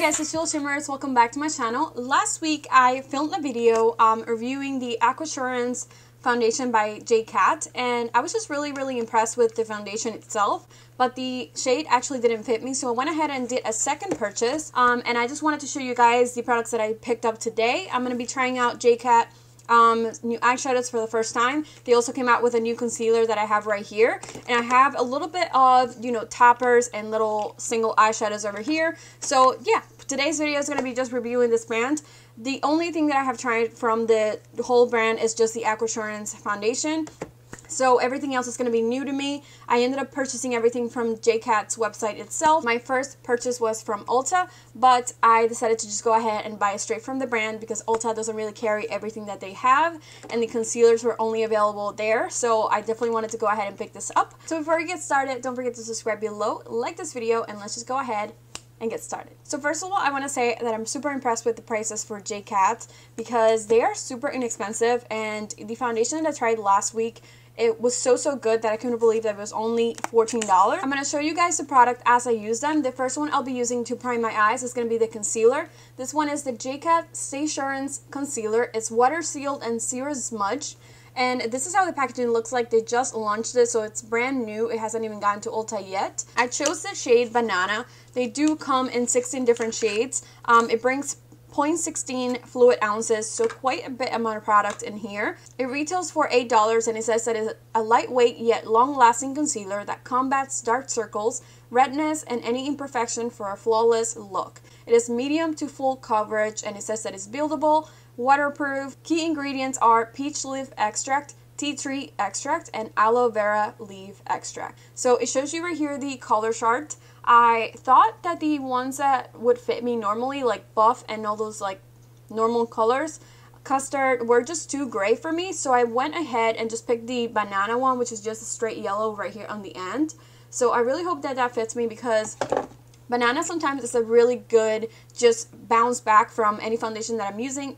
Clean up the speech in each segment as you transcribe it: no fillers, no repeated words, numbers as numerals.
guys, it's Sheila Shimmers. Welcome back to my channel. Last week I filmed a video reviewing the Aquasurance foundation by J.Cat, and I was just really impressed with the foundation itself, but the shade actually didn't fit me, so I went ahead and did a second purchase, and I just wanted to show you guys the products that I picked up today. I'm going to be trying out J.Cat new eyeshadows for the first time. They also came out with a new concealer that I have right here, and I have a little bit of, toppers and little single eyeshadows over here. So yeah, today's video is going to be just reviewing this brand. The only thing that I have tried from the whole brand is just the Aquasurance foundation. So everything else is going to be new to me. I ended up purchasing everything from J.Cat's website itself. My first purchase was from Ulta, but I decided to just go ahead and buy it straight from the brand because Ulta doesn't really carry everything that they have, and the concealers were only available there. So I definitely wanted to go ahead and pick this up. So before we get started, don't forget to subscribe below, like this video, and let's just go ahead and get started. So first of all, I want to say that I'm super impressed with the prices for J.Cat because they are super inexpensive, and the foundation that I tried last week, it was so good that I couldn't believe that it was only $14. I'm going to show you guys the product as I use them. The first one I'll be using to prime my eyes is going to be the concealer. This one is the J.Cat STAYSURANCE concealer. It's water sealed and ZERO-SMUDGE. And this is how the packaging looks like. They just launched it, so it's brand new. It hasn't even gotten to Ulta yet. I chose the shade Banana. They do come in 16 different shades. It brings 0.16 fluid ounces, so quite a bit amount of product in here. It retails for $8, and it says that it's a lightweight yet long-lasting concealer that combats dark circles, redness, and any imperfection for a flawless look. It is medium to full coverage, and it says that it's buildable, waterproof. Key ingredients are peach leaf extract, tea tree extract, and aloe vera leaf extract. So it shows you right here the color chart. I thought that the ones that would fit me normally, like buff and all those like normal colors, custard, were just too gray for me. So I went ahead and just picked the banana one, which is just a straight yellow right here on the end. So I really hope that that fits me because banana sometimes is a really good just bounce back from any foundation that I'm using.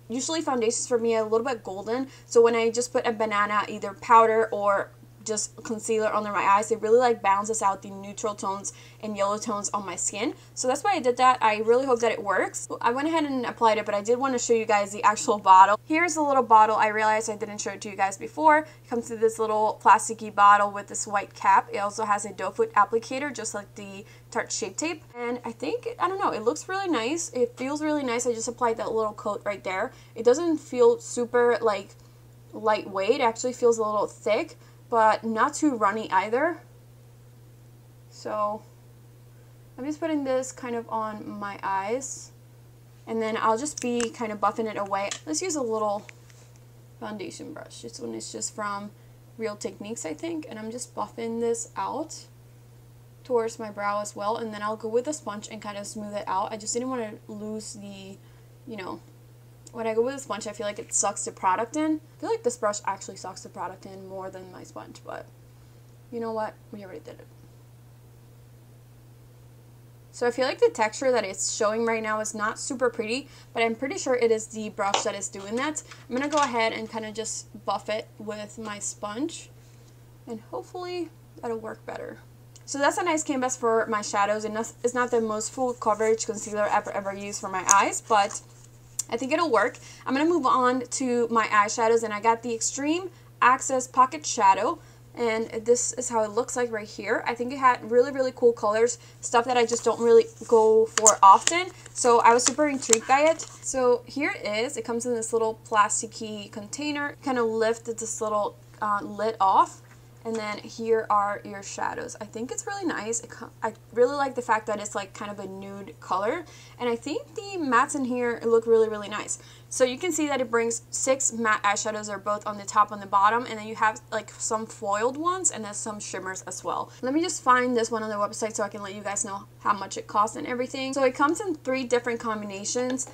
Usually foundations for me are a little bit golden, so when I just put a banana either powder or just concealer under my eyes, it really like balances out the neutral tones and yellow tones on my skin. So that's why I did that. I really hope that it works. I went ahead and applied it, but I did want to show you guys the actual bottle. Here's the little bottle. I realized I didn't show it to you guys before. It comes to this little plasticky bottle with this white cap. It also has a doe foot applicator, just like the Tarte Shape Tape. And I think, I don't know, it looks really nice. It feels really nice. I just applied that little coat right there. It doesn't feel super like lightweight. It actually feels a little thick, but not too runny either. So I'm just putting this kind of on my eyes, and then I'll just be kind of buffing it away. Let's use a little foundation brush. This one is just from Real Techniques, I think, and I'm just buffing this out towards my brow as well, and then I'll go with a sponge and kind of smooth it out. I just didn't want to lose the, when I go with a sponge, I feel like it sucks the product in. I feel like this brush actually sucks the product in more than my sponge, but you know what? We already did it. So I feel like the texture that it's showing right now is not super pretty, but I'm pretty sure it is the brush that is doing that. I'm going to go ahead and kind of just buff it with my sponge, and hopefully that'll work better. So that's a nice canvas for my shadows, and it's not the most full coverage concealer I've ever used for my eyes, but I think it'll work. I'm going to move on to my eyeshadows, and I got the X-Treme Access Pocket Shadow, and this is how it looks like right here. I think it had really cool colors, stuff that I just don't really go for often, so I was super intrigued by it. So here it is. It comes in this little plasticky container. Kind of lift this little lid off, and then here are your shadows. I think it's really nice. I really like the fact that it's like kind of a nude color, and I think the mattes in here look really nice. So you can see that it brings 6 matte eyeshadows, are both on the top and the bottom, and then you have like some foiled ones and then some shimmers as well. Let me just find this one on the website so I can let you guys know how much it costs and everything. So it comes in 3 different combinations.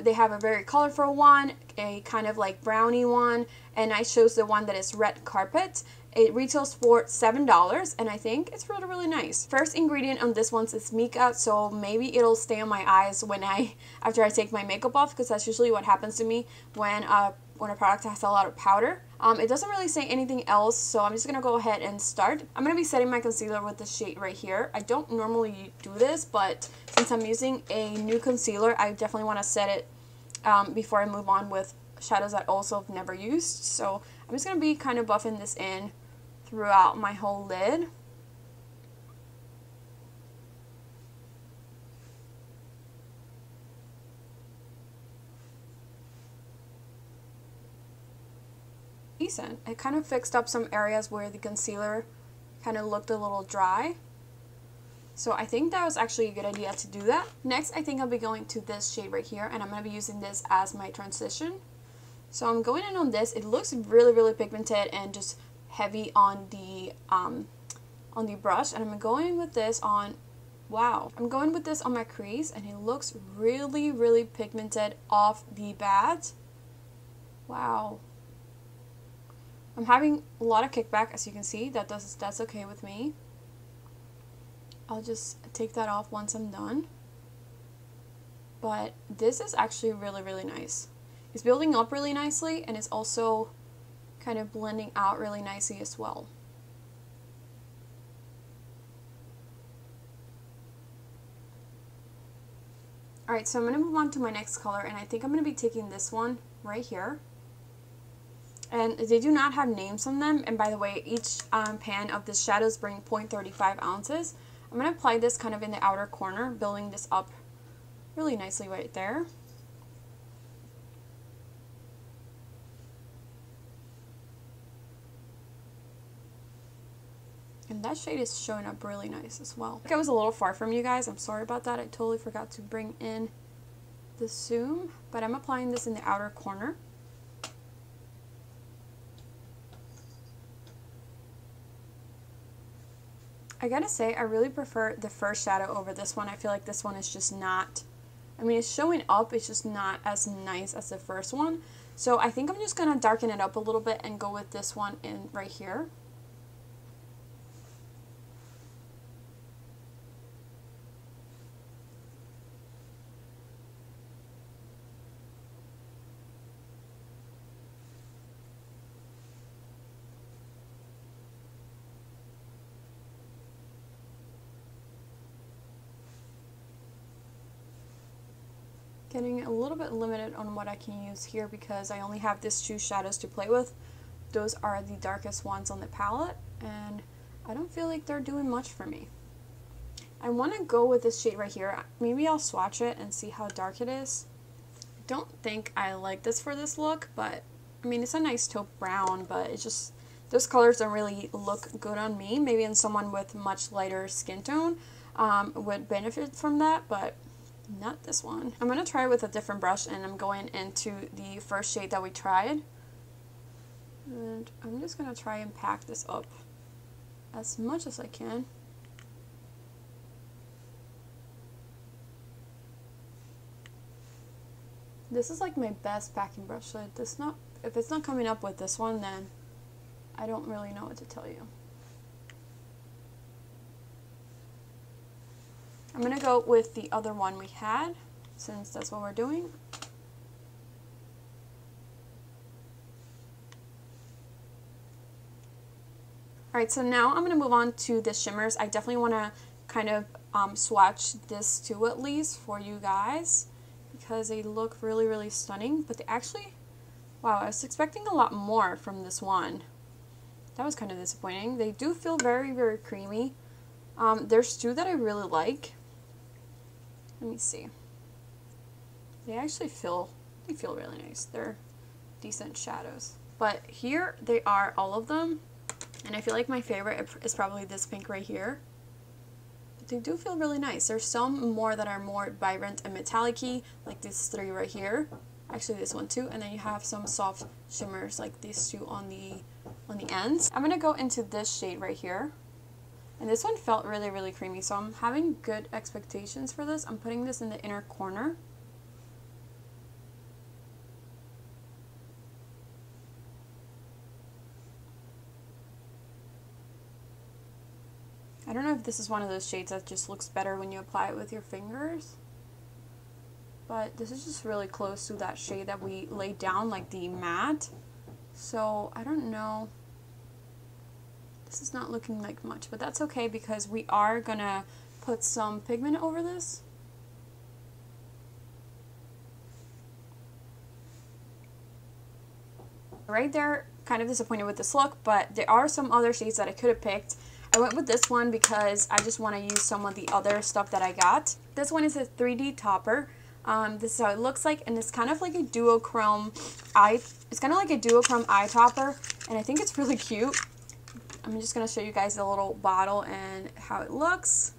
They have a very colorful one, a kind of like brownie one, and I chose the one that is red carpet. It retails for $7, and I think it's really nice. First ingredient on this one is mica, so maybe it'll stay on my eyes when after I take my makeup off, because that's usually what happens to me when when a product has a lot of powder. It doesn't really say anything else, so I'm just going to go ahead and start. I'm going to be setting my concealer with the shade right here. I don't normally do this, but since I'm using a new concealer, I definitely want to set it before I move on with shadows that also I've never used. So I'm just going to be kind of buffing this in throughout my whole lid. Decent. It kind of fixed up some areas where the concealer kind of looked a little dry. So I think that was actually a good idea to do that. Next, I think I'll be going to this shade right here, and I'm going to be using this as my transition. So I'm going in on this. It looks really, really pigmented and just heavy on the brush, and I'm going with this on, wow, I'm going with this on my crease, and it looks really, really pigmented off the bat. Wow. I'm having a lot of kickback, as you can see. That's okay with me. I'll just take that off once I'm done. But this is actually really, really nice. It's building up really nicely, and it's also kind of blending out really nicely as well. Alright, so I'm going to move on to my next color, and I think I'm going to be taking this one right here. And they do not have names on them, and by the way, each pan of this shadows bring 0.35 ounces. I'm going to apply this kind of in the outer corner, building this up really nicely right there. And that shade is showing up really nice as well. I think I was a little far from you guys. I'm sorry about that. I totally forgot to bring in the zoom, but I'm applying this in the outer corner. I gotta say, I really prefer the first shadow over this one. I feel like this one is just not, I mean, it's showing up, it's just not as nice as the first one. So I think I'm just gonna darken it up a little bit and go with this one in right here. Getting a little bit limited on what I can use here because I only have these two shadows to play with. Those are the darkest ones on the palette, and I don't feel like they're doing much for me. I want to go with this shade right here. Maybe I'll swatch it and see how dark it is. I don't think I like this for this look, but I mean, it's a nice taupe brown, but it's just, those colors don't really look good on me. Maybe in someone with much lighter skin tone would benefit from that, but not this one. I'm going to try with a different brush, and I'm going into the first shade that we tried. And I'm just going to try and pack this up as much as I can. This is like my best packing brush, so if it's not coming up with this one, then I don't really know what to tell you. I'm going to go with the other one we had, since that's what we're doing. Alright, so now I'm going to move on to the shimmers. I definitely want to kind of swatch this too, at least for you guys, because they look really, really stunning. But they actually, wow, I was expecting a lot more from this one. That was kind of disappointing. They do feel very, very creamy. There's two that I really like. Let me see. They actually feel really nice. They're decent shadows. But here they are, all of them. And I feel like my favorite is probably this pink right here. But they do feel really nice. There's some more that are more vibrant and metallic-y, like these three right here. Actually, this one too. And then you have some soft shimmers like these two on the ends. I'm going to go into this shade right here. And this one felt really, really creamy, so I'm having good expectations for this. I'm putting this in the inner corner. I don't know if this is one of those shades that just looks better when you apply it with your fingers. but this is just really close to that shade that we laid down, like the matte. So I don't know. This is not looking like much, but that's okay because we are gonna put some pigment over this. Right there, kind of disappointed with this look, but there are some other shades that I could have picked. I went with this one because I just want to use some of the other stuff that I got. This one is a 3D topper. This is how it looks like, and it's kind of like a duochrome eye. It's kind of like a duochrome eye topper, and I think it's really cute. I'm just going to show you guys the little bottle and how it looks.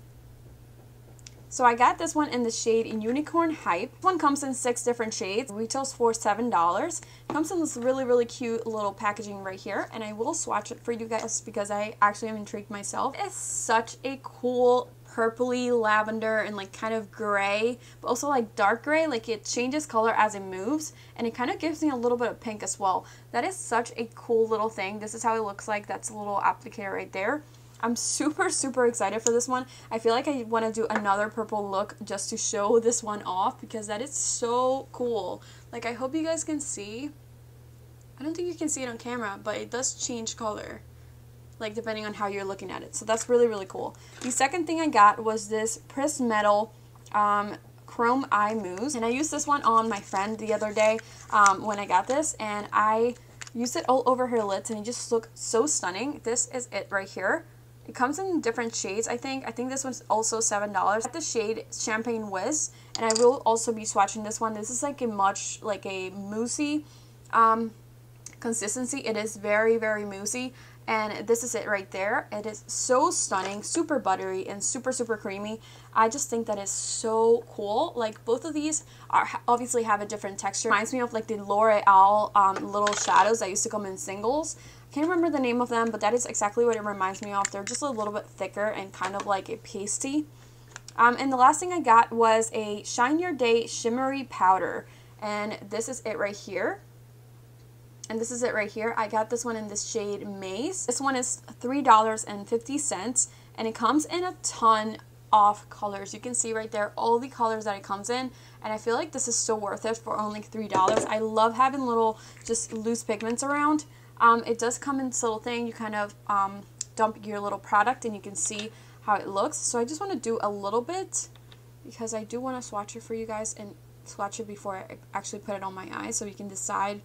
So I got this one in the shade Unicorn Hype. This one comes in 6 different shades. It retails for $7. It comes in this really, really cute little packaging right here. And I will swatch it for you guys because I actually am intrigued myself. It's such a cool purpley lavender and like kind of gray, but also like dark gray. Like it changes color as it moves, and it kind of gives me a little bit of pink as well. That is such a cool little thing. This is how it looks like. That's a little applicator right there. I'm super, super excited for this one. I feel like I want to do another purple look just to show this one off because that is so cool. Like, I hope you guys can see. I don't think you can see it on camera, but it does change color, like depending on how you're looking at it. So that's really, really cool. The second thing I got was this Pris-Metal Chrome Eye Mousse. And I used this one on my friend the other day when I got this. And I used it all over her lids and it just looked so stunning. This is it right here. It comes in different shades, I think. I think this one's also $7. I got the shade Champagne Whiz, and I will also be swatching this one. This is like a moussey consistency. It is very, very moussey, and this is it right there. It is so stunning, super buttery, and super, super creamy. I just think that is so cool. Like, both of these are obviously have a different texture. Reminds me of like the L'Oreal little shadows that used to come in singles. Can't remember the name of them, but that is exactly what it reminds me of. They're just a little bit thicker and kind of like a pasty. And the last thing I got was a Shine Your Day Shimmery Powder. And this is it right here. And this is it right here. I got this one in this shade Maze. This one is $3.50, and it comes in a ton of colors. You can see right there all the colors that it comes in, and I feel like this is so worth it for only $3. I love having little just loose pigments around. It does come in this little thing. You kind of dump your little product and you can see how it looks. So I just want to do a little bit because I do want to swatch it for you guys and swatch it before I actually put it on my eyes so you can decide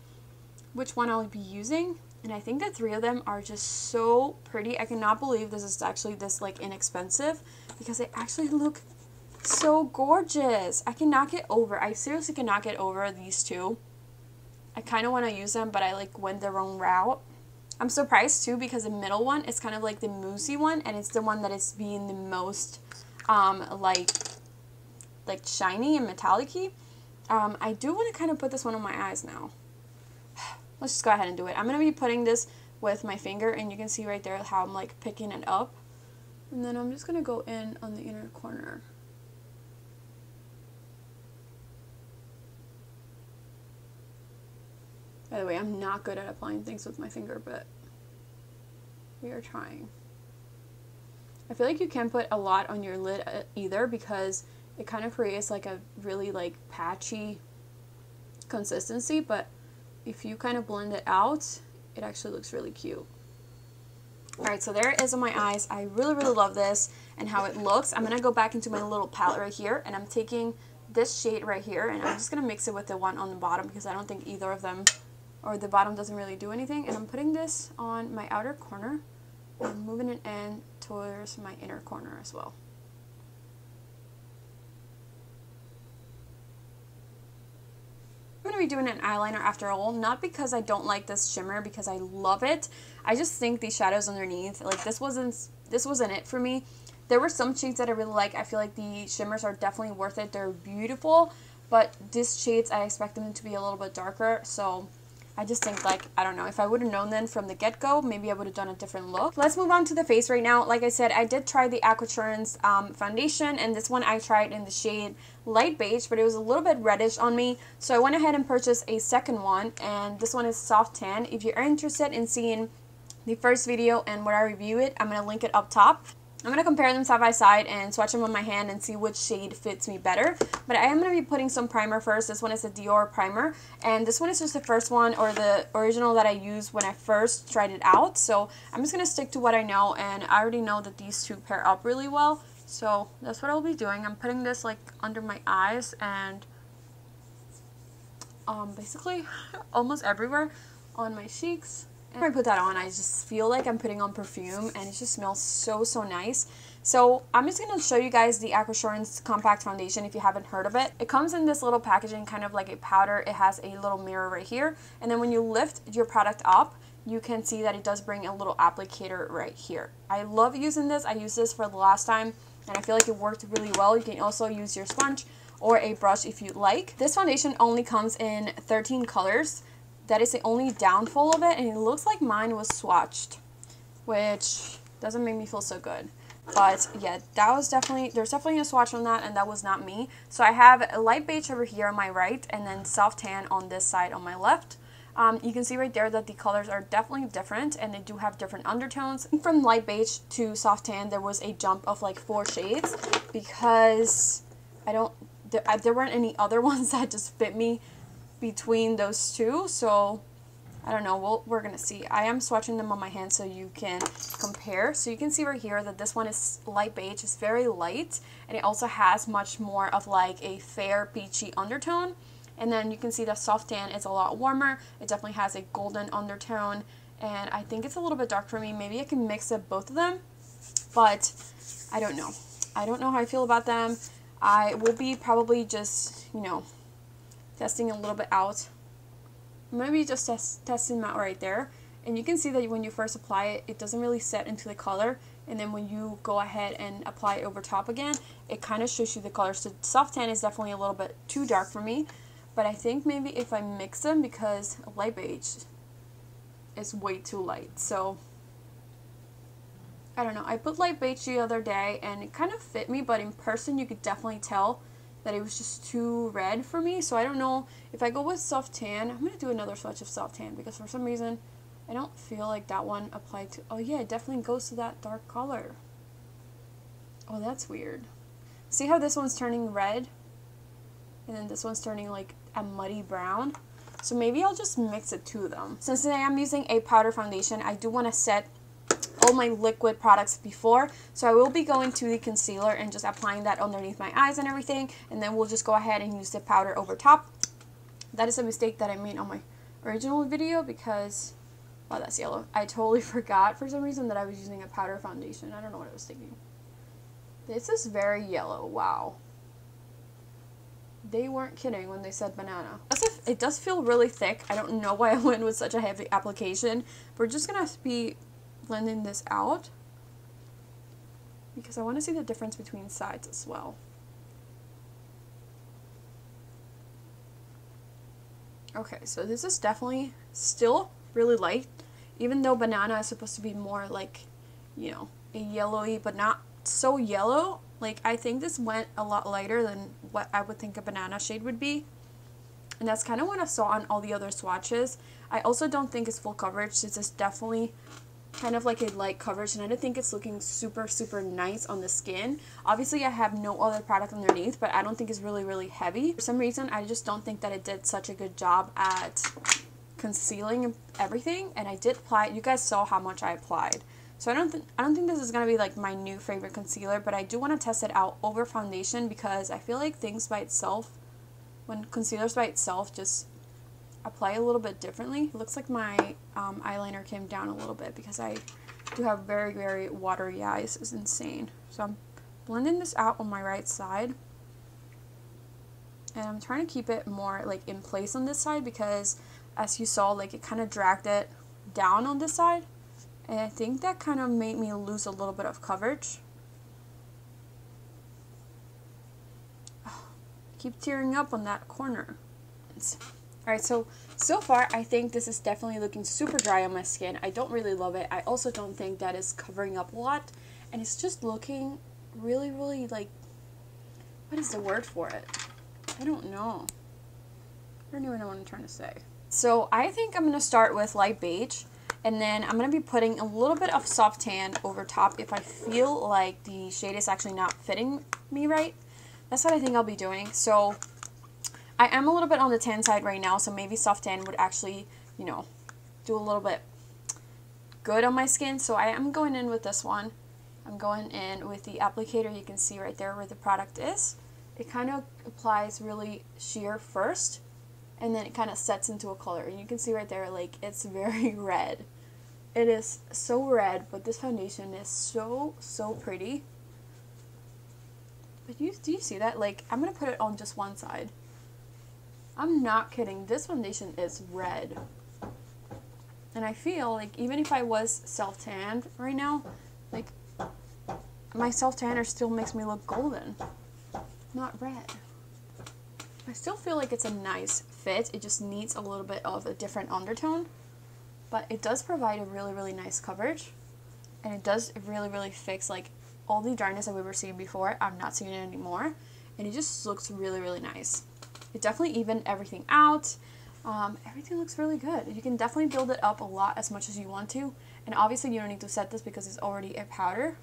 which one I'll be using. And I think the 3 of them are just so pretty. I cannot believe this is actually this like inexpensive because they actually look so gorgeous. I cannot get over. I seriously cannot get over these 2. I kind of want to use them, but I like went the wrong route. I'm surprised too because the middle one is kind of like the moussey one, and it's the one that is being the most like shiny and metallic-y. I do want to kind of put this one on my eyes now. Let's just go ahead and do it. I'm going to be putting this with my finger, and you can see right there how I'm like picking it up. And then I'm just going to go in on the inner corner. By the way, I'm not good at applying things with my finger, but we are trying. I feel like you can't put a lot on your lid either because it kind of creates like a really like patchy consistency, but if you kind of blend it out, it actually looks really cute. Alright, so there it is on my eyes. I really, really love this and how it looks. I'm going to go back into my little palette right here, and I'm taking this shade right here, and I'm just going to mix it with the one on the bottom because I don't think either of them, or the bottom doesn't really do anything. And I'm putting this on my outer corner and moving it in towards my inner corner as well. I'm going to be doing an eyeliner after all, not because I don't like this shimmer, because I love it. I just think the shadows underneath, like this wasn't it for me. There were some shades that I really like. I feel like the shimmers are definitely worth it. They're beautiful, but these shades I expect them to be a little bit darker, so I just think, like, I don't know, if I would have known then from the get-go, maybe I would have done a different look. Let's move on to the face right now. Like I said, I did try the Aquasurance foundation, and this one I tried in the shade Light Beige, but it was a little bit reddish on me, so I went ahead and purchased a second one, and this one is Soft Tan. If you're interested in seeing the first video and where I review it, I'm going to link it up top. I'm going to compare them side by side and swatch them on my hand and see which shade fits me better. But I am going to be putting some primer first. This one is a Dior primer. And this one is just the first one, or the original that I used when I first tried it out. So I'm just going to stick to what I know. And I already know that these two pair up really well. So that's what I'll be doing. I'm putting this like under my eyes and basically almost everywhere on my cheeks. When I put that on, I just feel like I'm putting on perfume, and it just smells so, so nice. So I'm just going to show you guys the Aquasurance Compact Foundation if you haven't heard of it. It comes in this little packaging, kind of like a powder. It has a little mirror right here, and then when you lift your product up, you can see that it does bring a little applicator right here. I love using this. I used this for the last time, and I feel like it worked really well. You can also use your sponge or a brush if you'd like. This foundation only comes in 13 colors. That is the only downfall of it, and it looks like mine was swatched, which doesn't make me feel so good. But yeah, there's definitely a swatch on that, and that was not me. So I have a light beige over here on my right, and then soft tan on this side on my left. You can see right there that the colors are definitely different, and they do have different undertones. From light beige to soft tan, there was a jump of like 4 shades, because there weren't any other ones that just fit me between those two. So I don't know, we're gonna see. I am swatching them on my hand so you can compare. So you can see right here that this one is light beige. It's very light, and it also has much more of like a fair peachy undertone. And then you can see that soft tan is a lot warmer. It definitely has a golden undertone, and I think it's a little bit dark for me. Maybe I can mix up both of them, but I don't know. I don't know how I feel about them. I will be probably just, you know, testing a little bit out. Maybe just testing them out right there. And you can see that when you first apply it, it doesn't really set into the color. And then when you go ahead and apply it over top again, it kind of shows you the color. So soft tan is definitely a little bit too dark for me. But I think maybe if I mix them, because light beige is way too light. So I don't know. I put light beige the other day, and it kind of fit me. But in person, you could definitely tell that it was just too red for me. So I don't know if I go with soft tan. I'm going to do another swatch of soft tan, because for some reason I don't feel like that one applied to... Oh yeah, it definitely goes to that dark color. Oh, that's weird. See how this one's turning red? And then this one's turning like a muddy brown. So maybe I'll just mix the two of them. Since I am using a powder foundation, I do want to set all my liquid products before, so I will be going to the concealer and just applying that underneath my eyes and everything, and then we'll just go ahead and use the powder over top. That is a mistake that I made on my original video, because, wow, that's yellow. I totally forgot for some reason that I was using a powder foundation. I don't know what I was thinking. This is very yellow. Wow. They weren't kidding when they said banana. It does feel really thick. I don't know why I went with such a heavy application. We're just gonna be blending this out, because I want to see the difference between sides as well. Okay, so this is definitely still really light, even though banana is supposed to be more like, you know, a yellowy, but not so yellow. Like, I think this went a lot lighter than what I would think a banana shade would be. And that's kind of what I saw on all the other swatches. I also don't think it's full coverage. This is definitely kind of like a light coverage, and I don't think it's looking super, super nice on the skin. Obviously, I have no other product underneath, but I don't think it's really, really heavy. For some reason, I just don't think that it did such a good job at concealing everything, and I did apply it. You guys saw how much I applied. So I don't think this is going to be like my new favorite concealer, but I do want to test it out over foundation, because I feel like things by itself, when concealers by itself just apply a little bit differently. It looks like my eyeliner came down a little bit, because I do have very, very watery eyes. It's insane. So I'm blending this out on my right side, and I'm trying to keep it more like in place on this side, because as you saw, like, it kind of dragged it down on this side, and I think that kind of made me lose a little bit of coverage. Oh, I keep tearing up on that corner. Alright, so far I think this is definitely looking super dry on my skin. I don't really love it. I also don't think that is covering up a lot, and it's just looking really, really, like, what is the word for it? I don't know. I don't even know what I'm trying to say. So I think I'm going to start with light beige, And then I'm going to be putting a little bit of soft tan over top if I feel like the shade is actually not fitting me right. That's what I think I'll be doing. So I am a little bit on the tan side right now, so maybe soft tan would actually, you know, do a little bit good on my skin. So I am going in with this one. I'm going in with the applicator. You can see right there where the product is. It kind of applies really sheer first, and then it kind of sets into a color. And you can see right there, like, it's very red. It is so red, but this foundation is so pretty. But do you see that? Like, I'm going to put it on just one side. I'm not kidding. This foundation is red. And I feel like even if I was self-tanned right now, like, my self-tanner still makes me look golden, not red. I still feel like it's a nice fit. It just needs a little bit of a different undertone. But it does provide a really nice coverage. And it does really fix, like, all the dryness that we were seeing before. I'm not seeing it anymore. And it just looks really nice. It definitely evened everything out. Everything looks really good. You can definitely build it up a lot as much as you want to. And obviously you don't need to set this because it's already a powder.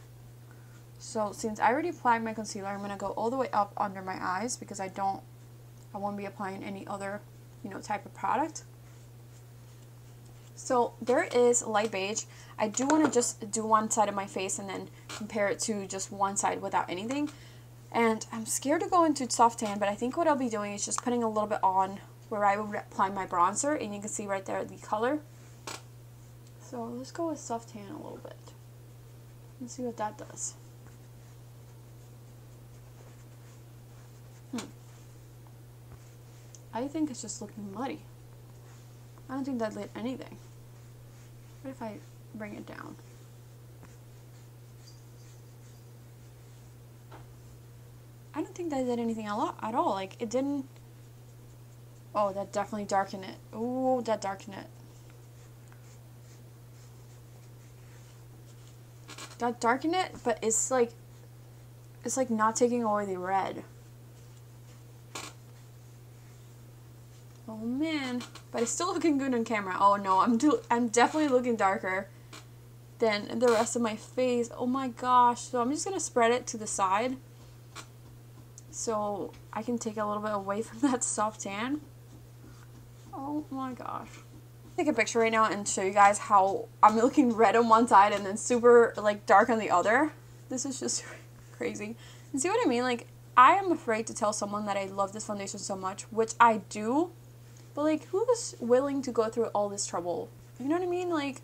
So since I already applied my concealer, I'm going to go all the way up under my eyes because I won't be applying any other, you know, type of product. So there is light beige. I do want to just do one side of my face and then compare it to just one side without anything. And I'm scared to go into soft tan, but I think what I'll be doing is just putting a little bit on where I would apply my bronzer, and you can see right there the color. So let's go with soft tan a little bit and see what that does. I think it's just looking muddy. I don't think that lit anything. What if I bring it down? I don't think that did anything at all. Like, it didn't... Oh, that definitely darkened it. Oh, that darkened it. That darkened it, but it's like not taking away the red. Oh man, but it's still looking good on camera. Oh no, I'm definitely looking darker than the rest of my face. Oh my gosh. So I'm just gonna spread it to the side so I can take a little bit away from that soft tan. Oh my gosh. Take a picture right now and show you guys how I'm looking red on one side and then super like dark on the other. This is just crazy. And see what I mean? Like, I am afraid to tell someone that I love this foundation so much, which I do. But, like, who is willing to go through all this trouble? You know what I mean? Like,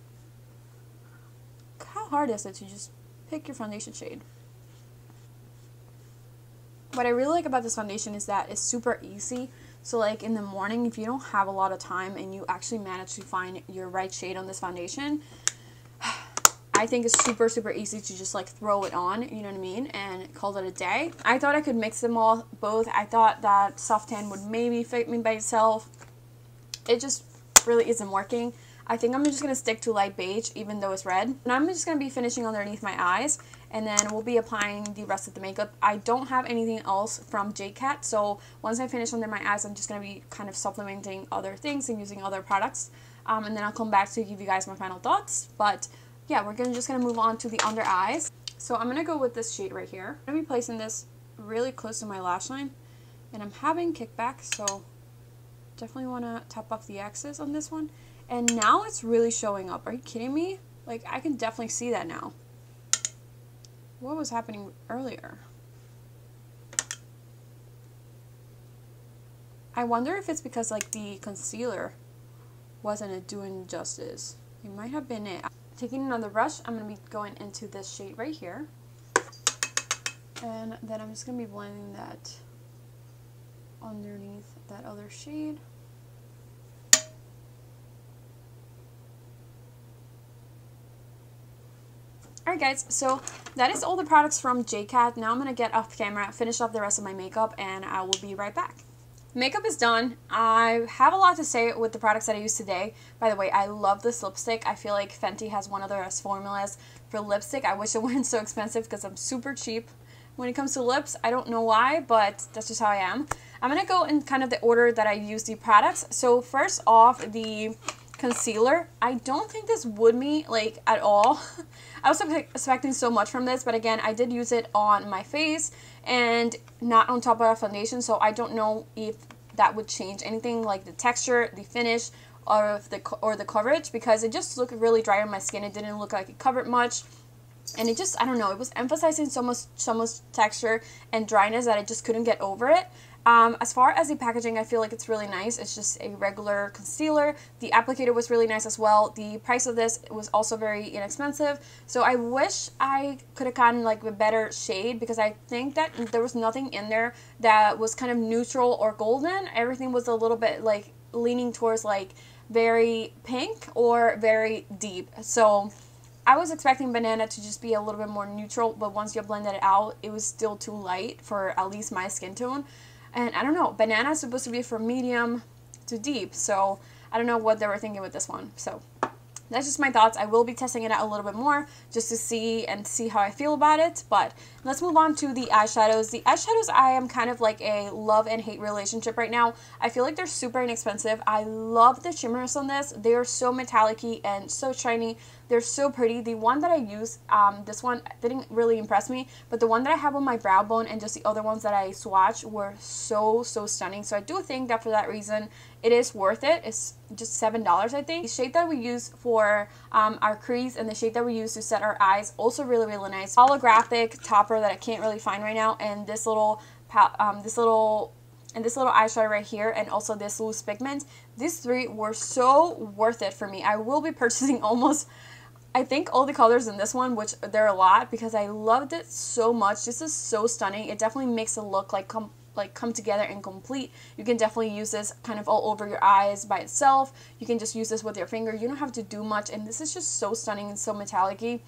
how hard is it to just pick your foundation shade? What I really like about this foundation is that it's super easy. So, like, in the morning, if you don't have a lot of time and you actually manage to find your right shade on this foundation, I think it's super easy to just, like, throw it on, you know what I mean, and call it a day. I thought I could mix them all, both. I thought that soft tan would maybe fit me by itself. It just really isn't working. I think I'm just going to stick to light beige, even though it's red. And I'm just going to be finishing underneath my eyes, and then we'll be applying the rest of the makeup. I don't have anything else from J.Cat, so once I finish under my eyes, I'm just going to be kind of supplementing other things and using other products. And then I'll come back to give you guys my final thoughts. But yeah, we're just going to move on to the under eyes. So I'm going to go with this shade right here. I'm going to be placing this really close to my lash line, and I'm having kickback, so definitely want to tap off the excess on this one. And now it's really showing up. Are you kidding me? Like, I can definitely see that now. What was happening earlier? I wonder if it's because, like, the concealer wasn't doing justice. It might have been it. Taking another brush, I'm going to be going into this shade right here. And then I'm just going to be blending that underneath that other shade. Alright guys, so that is all the products from J.Cat. Now I'm going to get off camera, finish up the rest of my makeup, and I will be right back. Makeup is done. I have a lot to say with the products that I used today. By the way, I love this lipstick. I feel like Fenty has one of the best formulas for lipstick. I wish it weren't so expensive because I'm super cheap when it comes to lips. I don't know why, but that's just how I am. I'm going to go in kind of the order that I use the products. So first off, the concealer. I don't think this would me like at all. I was expecting so much from this, but again, I did use it on my face and not on top of a foundation, so I don't know if that would change anything, like the texture, the finish, or the coverage, because it just looked really dry on my skin. It didn't look like it covered much. And it just, I don't know, it was emphasizing so much texture and dryness that I just couldn't get over it. As far as the packaging, I feel like it's really nice. It's just a regular concealer. The applicator was really nice as well. The price of this was also very inexpensive. So I wish I could have gotten like a better shade, because I think that there was nothing in there that was kind of neutral or golden. Everything was a little bit like leaning towards like very pink or very deep. So I was expecting Banana to just be a little bit more neutral, but once you blended it out, it was still too light for at least my skin tone. And I don't know, Banana is supposed to be from medium to deep, so I don't know what they were thinking with this one. So that's just my thoughts. I will be testing it out a little bit more just to see how I feel about it. But let's move on to the eyeshadows. The eyeshadows, I am kind of like a love and hate relationship right now. I feel like they're super inexpensive. I love the shimmers on this. They are so metallic-y and so shiny. They're so pretty. The one that I use, this one didn't really impress me, but the one that I have on my brow bone and just the other ones that I swatched were so stunning. So I do think that for that reason, it is worth it. It's just $7, I think. The shade that we use for our crease and the shade that we use to set our eyes, also really nice. Holographic topper that I can't really find right now, and this little eyeshadow right here, and also this loose pigment. These three were so worth it for me. I will be purchasing almost, I think, all the colors in this one, which there are a lot, because I loved it so much. This is so stunning. It definitely makes it look like come together and complete. You can definitely use this kind of all over your eyes by itself. You can just use this with your finger. You don't have to do much, and this is just so stunning and so metallic-y.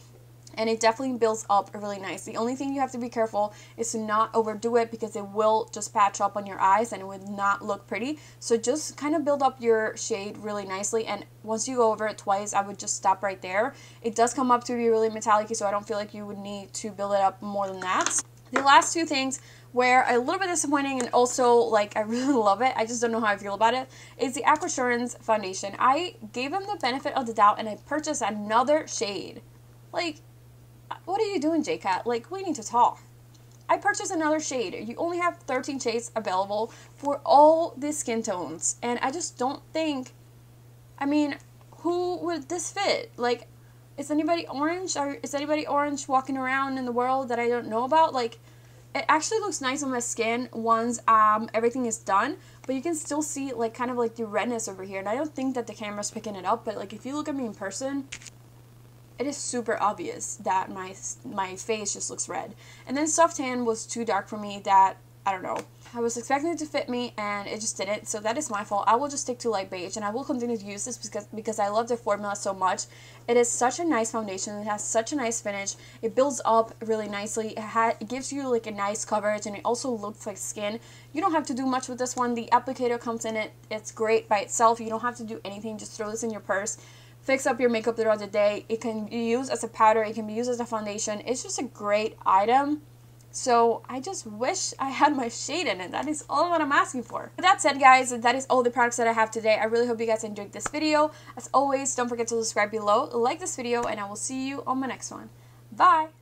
And it definitely builds up really nice. The only thing you have to be careful is to not overdo it, because it will just patch up on your eyes and it would not look pretty. So just kind of build up your shade really nicely, and once you go over it twice, I would just stop right there. It does come up to be really metallic-y, so I don't feel like you would need to build it up more than that. The last two things were a little bit disappointing, and also like I really love it, I just don't know how I feel about it, is the Aquasurance foundation. I gave them the benefit of the doubt and I purchased another shade. Like, what are you doing, J.Cat? Like, we need to talk. I purchased another shade. You only have 13 shades available for all the skin tones, and I just don't think, I mean, who would this fit? Like, is anybody orange? Or is anybody orange walking around in the world that I don't know about? Like, it actually looks nice on my skin once everything is done, but you can still see like kind of like the redness over here, and I don't think that the camera's picking it up, but like if you look at me in person, it is super obvious that my face just looks red. And then soft tan was too dark for me. That, I don't know, I was expecting it to fit me and it just didn't, so that is my fault. I will just stick to light beige, and I will continue to use this because I love the formula so much. It is such a nice foundation. It has such a nice finish. It builds up really nicely. It gives you like a nice coverage, and it also looks like skin. You don't have to do much with this one. The applicator comes in it. It's great by itself. You don't have to do anything. Just throw this in your purse. Fix up your makeup throughout the day. It can be used as a powder. It can be used as a foundation. It's just a great item. So I just wish I had my shade in it. That is all what I'm asking for. With that said, guys, that is all the products that I have today. I really hope you guys enjoyed this video. As always, don't forget to subscribe below, like this video, and I will see you on my next one. Bye!